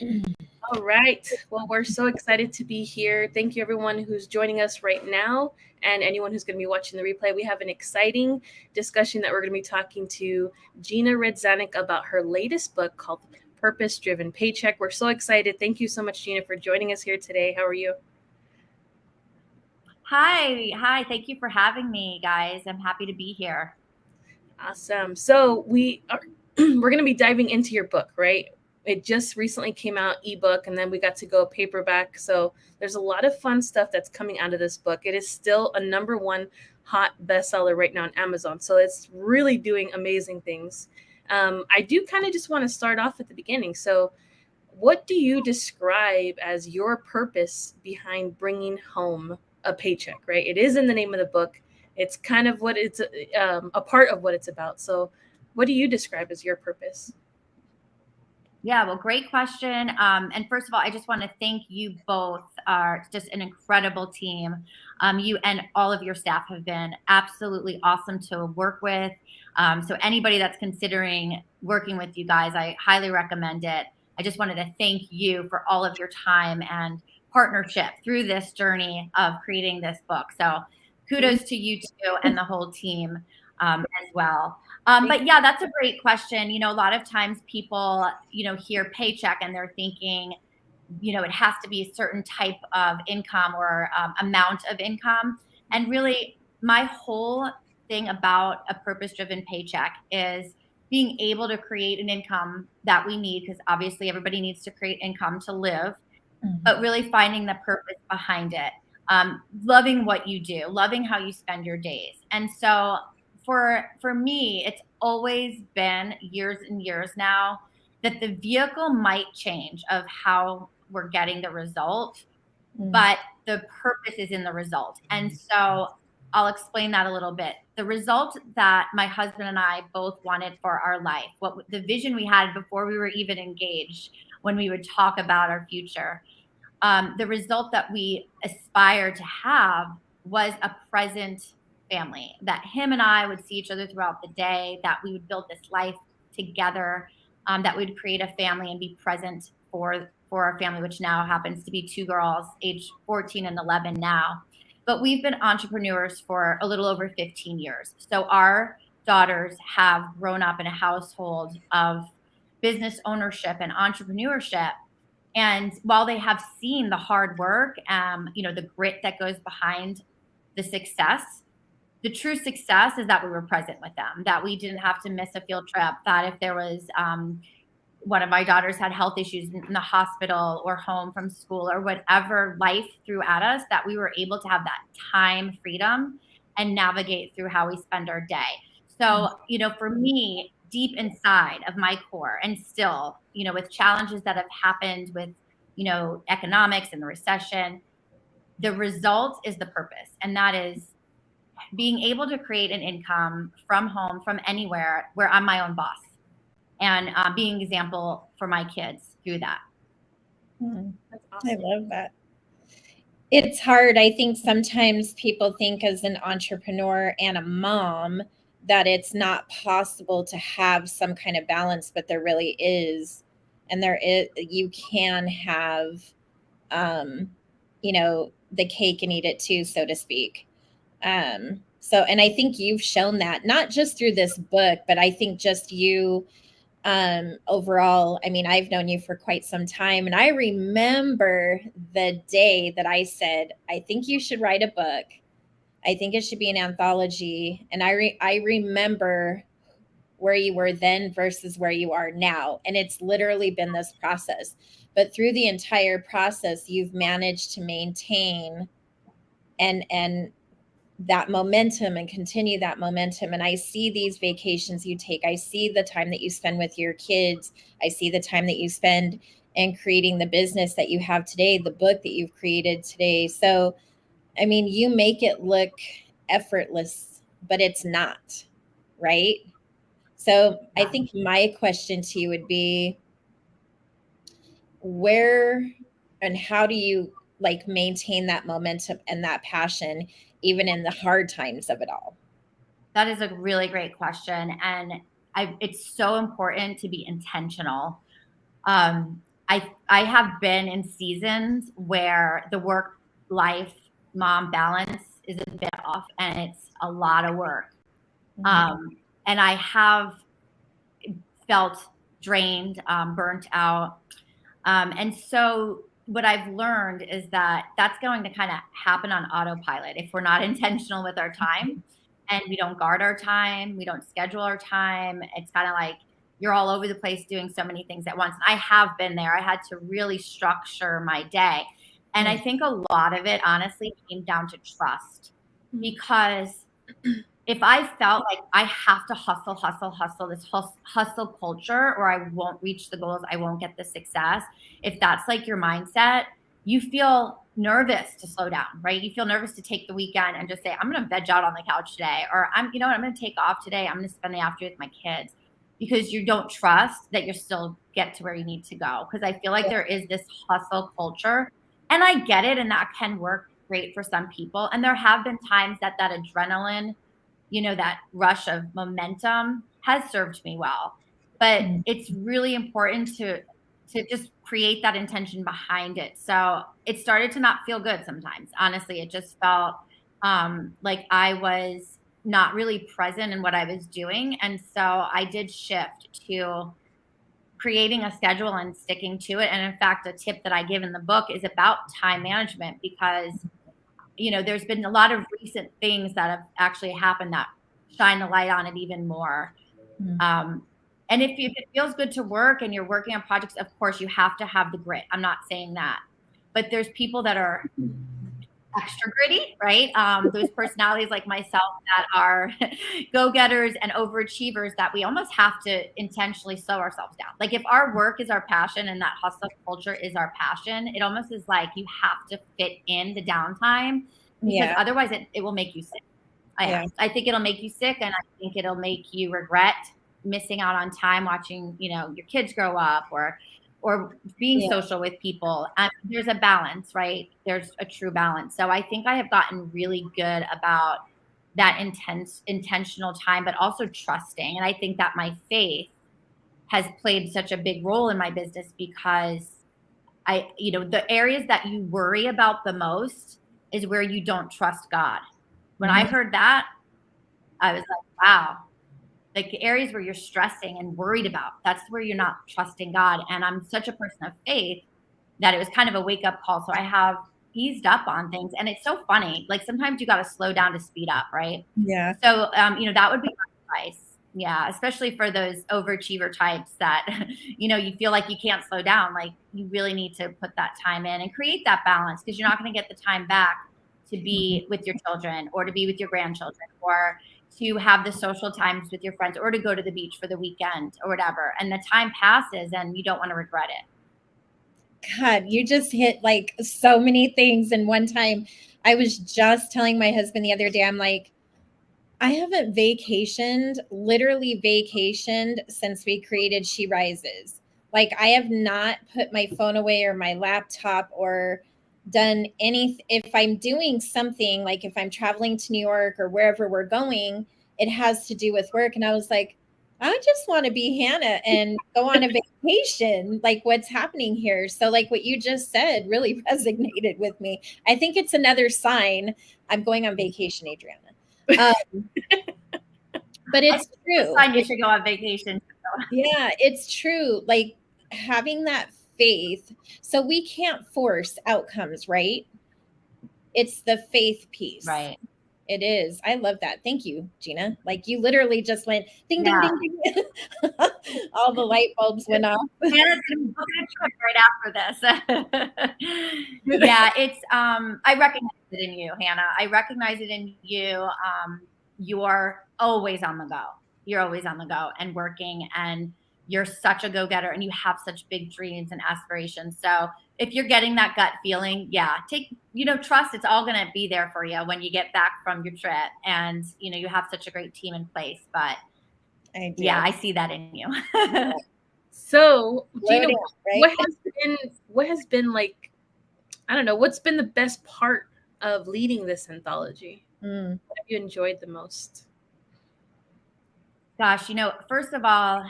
All right. Well, we're so excited to be here. Thank you, everyone who's joining us right now, and anyone who's going to be watching the replay. We have an exciting discussion that we're going to be talking to Gina Redzanic about her latest book called Purpose Driven Paycheck. We're so excited. Thank you so much, Gina, for joining us here today. How are you? Hi. Thank you for having me, guys. I'm happy to be here. Awesome. So we're going to be diving into your book, right? It just recently came out ebook, and then we got to go paperback. So there's a lot of fun stuff that's coming out of this book. It is still a number one hot bestseller right now on Amazon. So it's really doing amazing things. I do kind of just want to start off at the beginning. So what do you describe as your purpose behind bringing home a paycheck, right? It is in the name of the book. It's kind of what it's a part of what it's about. So, what do you describe as your purpose? Yeah, well, great question. And first of all, I just want to thank you both. Are just an incredible team. You and all of your staff have been absolutely awesome to work with. So anybody that's considering working with you guys, I highly recommend it. I just wanted to thank you for all of your time and partnership through this journey of creating this book. So kudos to you two and the whole team as well. But yeah, that's a great question. A lot of times people, hear paycheck and they're thinking, it has to be a certain type of income or amount of income. And really, my whole thing about a purpose driven paycheck is being able to create an income that we need, because obviously everybody needs to create income to live, but really finding the purpose behind it. Loving what you do, loving how you spend your days. And so for me, it's always been years and years now that the vehicle might change of how we're getting the result, but the purpose is in the result. And so I'll explain that a little bit. The result that my husband and I both wanted for our life, what the vision we had before we were even engaged, when we would talk about our future, the result that we aspired to have was a present family, that him and I would see each other throughout the day, that we would build this life together, that we'd create a family and be present for our family, which now happens to be two girls, age 14 and 11 now. But we've been entrepreneurs for a little over 15 years. So our daughters have grown up in a household of business ownership and entrepreneurship. And while they have seen the hard work, the grit that goes behind the success, the true success is that we were present with them, that we didn't have to miss a field trip, that if there was one of my daughters had health issues in the hospital or home from school or whatever life threw at us, that we were able to have that time freedom and navigate through how we spend our day. So, for me, deep inside of my core, and still, with challenges that have happened with, economics and the recession, the result is the purpose. And that is being able to create an income from home, from anywhere, where I'm my own boss, and being an example for my kids through that. That's awesome. I love that. It's hard. I think sometimes people think as an entrepreneur and a mom that it's not possible to have some kind of balance, but there really is. And you can have, the cake and eat it too, so to speak. And I think you've shown that not just through this book, but I think just you overall. I mean, I've known you for quite some time, and I remember the day that I said, I think you should write a book. I think it should be an anthology. And I remember where you were then versus where you are now. And it's literally been this process. But through the entire process, you've managed to maintain and that momentum and continue that momentum. And I see these vacations you take. I see the time that you spend with your kids. I see the time that you spend in creating the business that you have today, the book that you've created today. So, I mean, you make it look effortless, but it's not, right? So I think my question to you would be, where and how do you maintain that momentum and that passion even in the hard times of it all? That is a really great question. And it's so important to be intentional. I have been in seasons where the work life mom balance is a bit off and it's a lot of work. And I have felt drained, burnt out. And so what I've learned is that that's going to kind of happen on autopilot if we're not intentional with our time and we don't guard our time, we don't schedule our time. It's kind of like you're all over the place doing so many things at once. And I have been there. I had to really structure my day. And I think a lot of it honestly came down to trust, because if I felt like I have to hustle, this hustle culture, or I won't reach the goals, I won't get the success. If that's like your mindset, you feel nervous to slow down, right? You feel nervous to take the weekend and just say, I'm going to veg out on the couch today, or I'm going to take off today. I'm going to spend the afternoon with my kids, because you don't trust that you'll still get to where you need to go. Because I feel like there is this hustle culture, and I get it. And that can work great for some people. And there have been times that adrenaline, that rush of momentum has served me well. But it's really important to just create that intention behind it. So it started to not feel good sometimes. Honestly, it just felt like I was not really present in what I was doing. And so I did shift to creating a schedule and sticking to it. And in fact, a tip that I give in the book is about time management, because there's been a lot of recent things that have actually happened that shine the light on it even more. And if it feels good to work and you're working on projects, of course you have to have the grit. I'm not saying that, but there's people that are extra gritty, right? Those personalities like myself that are go-getters and overachievers that we almost have to intentionally slow ourselves down. Like if our work is our passion and that hustle culture is our passion, it almost is like you have to fit in the downtime, because otherwise it will make you sick. I think it'll make you sick, and I think it'll make you regret missing out on time watching, your kids grow up or being social with people. And there's a balance, right? There's a true balance. So I think I have gotten really good about that intentional time, but also trusting. And I think that my faith has played such a big role in my business, because the areas that you worry about the most is where you don't trust God. When I heard that, I was like, wow. Like the areas where you're stressing and worried about, that's where you're not trusting God. And I'm such a person of faith that it was kind of a wake up call. So I have eased up on things, and it's so funny. Like sometimes you got to slow down to speed up, right? Yeah. So, that would be my advice. Yeah. Especially for those overachiever types that, you feel like you can't slow down. Like you really need to put that time in and create that balance, because you're not going to get the time back to be with your children or to be with your grandchildren or to have the social times with your friends or to go to the beach for the weekend or whatever. And the time passes and you don't want to regret it. God, you just hit like so many things in one time. I was just telling my husband the other day, I'm like, I haven't literally vacationed since we created She Rises. Like I have not put my phone away or my laptop or done anything. If I'm doing something, like if I'm traveling to New York or wherever we're going, it has to do with work. And I was like, I just want to be Hannah and go on a vacation. Like what's happening here? So like what you just said really resonated with me. I think it's another sign I'm going on vacation, Adriana. But it's true. Sign you should go on vacation. Yeah, it's true. Like having that faith. So we can't force outcomes, right? It's the faith piece. Right. It is. I love that. Thank you, Gina. Like you literally just went ding, ding, ding, ding. All the light bulbs went off. Hannah's going to book a trip right after this. Yeah, it's, I recognize it in you, Hannah. I recognize it in you. You're always on the go. You're always on the go and working, and you're such a go-getter and you have such big dreams and aspirations. So if you're getting that gut feeling, trust it's all going to be there for you when you get back from your trip, and, you have such a great team in place, but I see that in you. So Gina, what has been like, I don't know, what's been the best part of leading this anthology? What have you enjoyed the most? Gosh, first of all,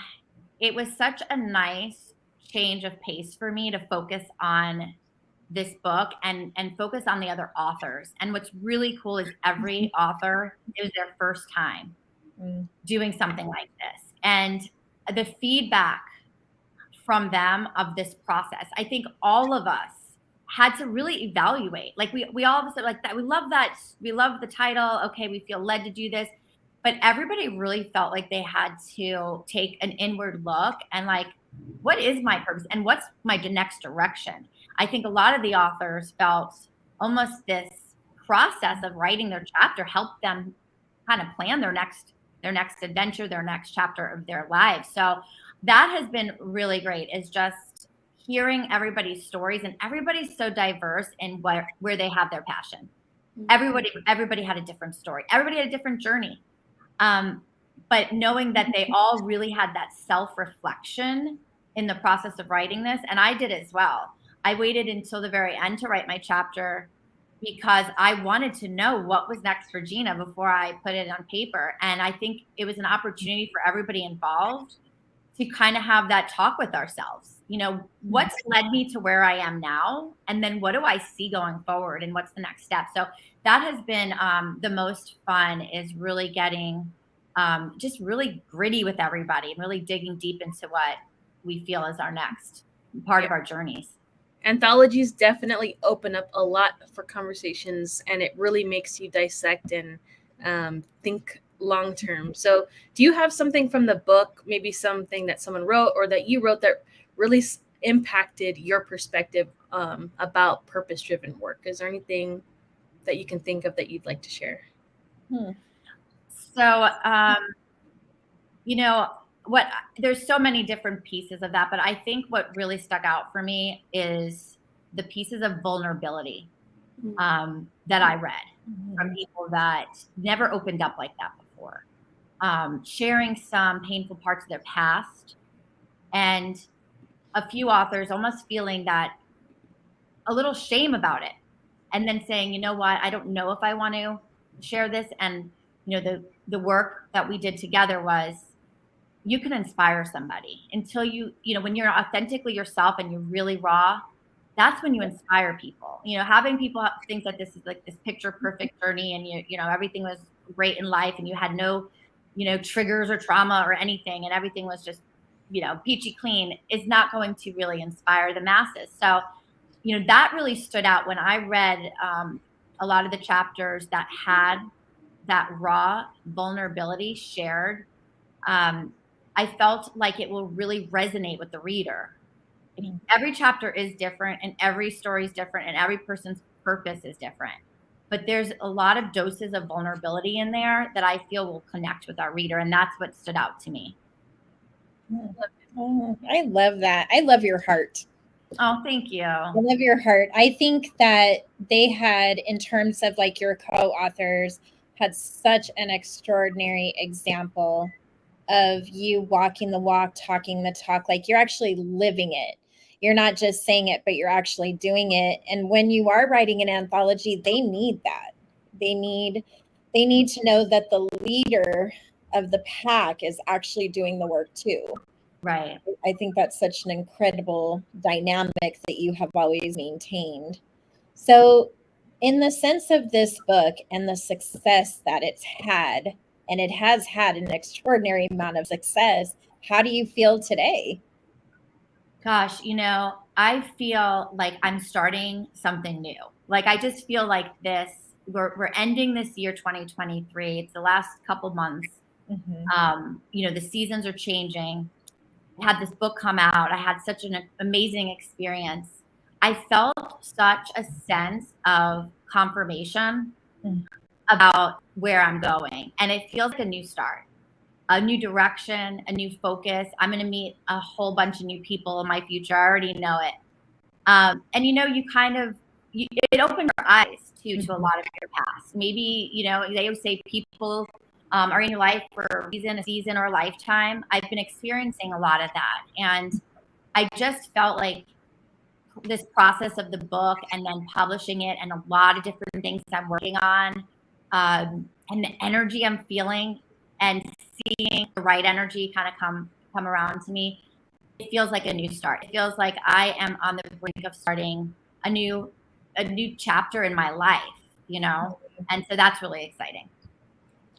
it was such a nice change of pace for me to focus on this book and focus on the other authors. And what's really cool is every author, it was their first time doing something like this. And the feedback from them of this process, I think all of us had to really evaluate. Like we all of us are like that. We love that. We love the title. Okay, we feel led to do this. But everybody really felt like they had to take an inward look and like, what is my purpose and what's my next direction? I think a lot of the authors felt almost this process of writing their chapter helped them kind of plan their next adventure, their next chapter of their lives. So that has been really great, is just hearing everybody's stories, and everybody's so diverse in where they have their passion. Everybody had a different story. Everybody had a different journey. But knowing that they all really had that self-reflection in the process of writing this, and I did as well. I waited until the very end to write my chapter because I wanted to know what was next for Gina before I put it on paper. And I think it was an opportunity for everybody involved to kind of have that talk with ourselves. You know, what's led me to where I am now? And then what do I see going forward? And what's the next step? So that has been the most fun, is really getting just really gritty with everybody and really digging deep into what we feel is our next part of our journeys. Anthologies definitely open up a lot for conversations, and it really makes you dissect and think long term. So do you have something from the book, maybe something that someone wrote or that you wrote that really impacted your perspective about purpose-driven work? Is there anything that you can think of that you'd like to share? So, you know, there's so many different pieces of that, but I think what really stuck out for me is the pieces of vulnerability that I read from people that never opened up like that before, sharing some painful parts of their past, and a few authors almost feeling that a little shame about it, and then saying, you know what, I don't know if I want to share this. And you know, the work that we did together was, you can inspire somebody until you know, when you're authentically yourself and you're really raw, that's when you inspire people. You know, having people think that this is like this picture perfect journey and you know, everything was great in life and you had no, you know, triggers or trauma or anything, and everything was just, you know, peachy clean, is not going to really inspire the masses. So, you know, that really stood out when I read a lot of the chapters that had that raw vulnerability shared. I felt like it will really resonate with the reader. I mean, every chapter is different and every story is different and every person's purpose is different. But there's a lot of doses of vulnerability in there that I feel will connect with our reader. And that's what stood out to me. Oh, I love that. I love your heart. Oh, thank you. I love your heart. I think that they had, in terms of like your co-authors, had such an extraordinary example of you walking the walk, talking the talk, like you're actually living it. You're not just saying it, but you're actually doing it. And when you are writing an anthology, they need that. They need to know that the leader of the pack is actually doing the work too. Right. I think that's such an incredible dynamic that you have always maintained. So in the sense of this book and the success that it's had, and it has had an extraordinary amount of success, how do you feel today? Gosh, you know, I feel like I'm starting something new. Like, I just feel like we're ending this year, 2023. It's the last couple months. You know, the seasons are changing. I had this book come out. I had such an amazing experience. I felt such a sense of confirmation about where I'm going. And it feels like a new start, a new direction, a new focus. I'm going to meet a whole bunch of new people in my future. I already know it. And, you know, it opened your eyes to a lot of your past. Maybe, you know, they would say people are in your life for a season, or a lifetime. I've been experiencing a lot of that. And I just felt like this process of the book and then publishing it and a lot of different things I'm working on, and the energy I'm feeling and seeing the right energy kind of come around to me, feels like a new start. It feels like I am on the brink of starting a new chapter in my life, you know? And so that's really exciting.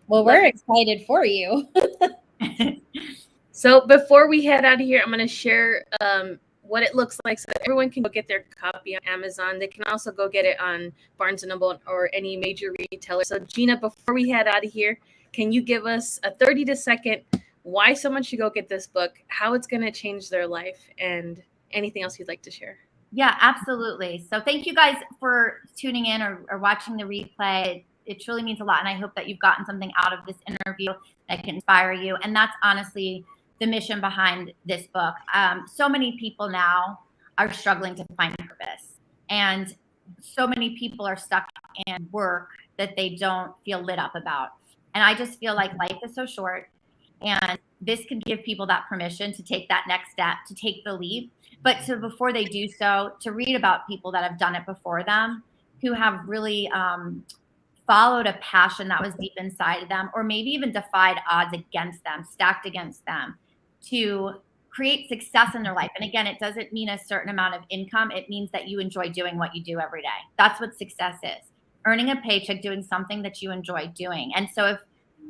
Well, we're excited for you. So before we head out of here, I'm going to share what it looks like so that everyone can go get their copy on Amazon. They can also go get it on Barnes & Noble or any major retailer. So Gina, before we head out of here, can you give us a 30-second why someone should go get this book, how it's going to change their life, and anything else you'd like to share? Yeah, absolutely. So thank you guys for tuning in or watching the replay. It truly means a lot. And I hope that you've gotten something out of this interview that can inspire you. And that's honestly the mission behind this book. So many people now are struggling to find purpose. And so many people are stuck in work that they don't feel lit up about. And I just feel like life is so short. And this can give people that permission to take that next step, to take the leap. But before they do so, to read about people that have done it before them, who have really followed a passion that was deep inside of them, or maybe even defied odds against them, stacked against them, to create success in their life. And again, it doesn't mean a certain amount of income. It means that you enjoy doing what you do every day. That's what success is. Earning a paycheck, doing something that you enjoy doing. And so if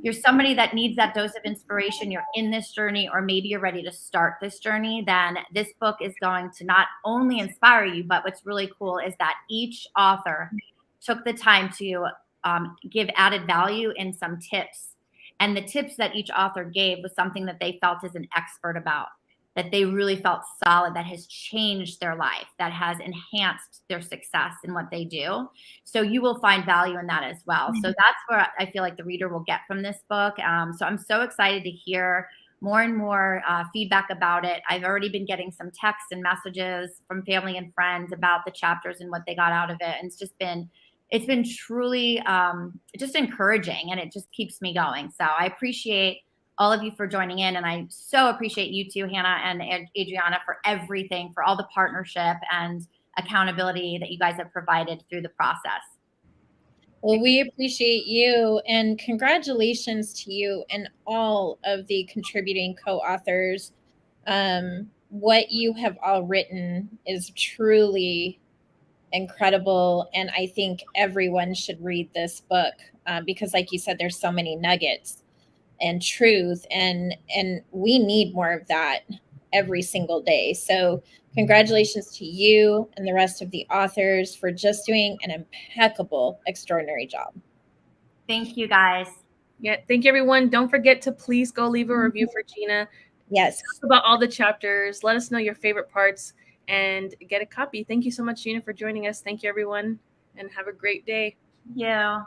you're somebody that needs that dose of inspiration, you're in this journey, or maybe you're ready to start this journey, then this book is going to not only inspire you, but what's really cool is that each author took the time to give added value in some tips. And the tips that each author gave was something that they felt as an expert about, that they really felt solid, that has changed their life, that has enhanced their success in what they do. So you will find value in that as well. So that's where I feel like the reader will get from this book. So I'm so excited to hear more and more feedback about it. I've already been getting some texts and messages from family and friends about the chapters and what they got out of it. And it's been truly just encouraging, and it just keeps me going. So I appreciate all of you for joining in. And I so appreciate you too, Hannah and Adriana, for everything, for all the partnership and accountability that you guys have provided through the process. Well, we appreciate you, and congratulations to you and all of the contributing co-authors. What you have all written is truly incredible, and I think everyone should read this book because, like you said, there's so many nuggets and truth, and we need more of that every single day. So congratulations to you and the rest of the authors for just doing an impeccable, extraordinary job. Thank you, guys. Yeah, thank you, everyone. Don't forget to please go leave a review for Gina. Yes. Talk about all the chapters. Let us know your favorite parts and get a copy. Thank you so much, Gina, for joining us. Thank you, everyone, and have a great day. Yeah.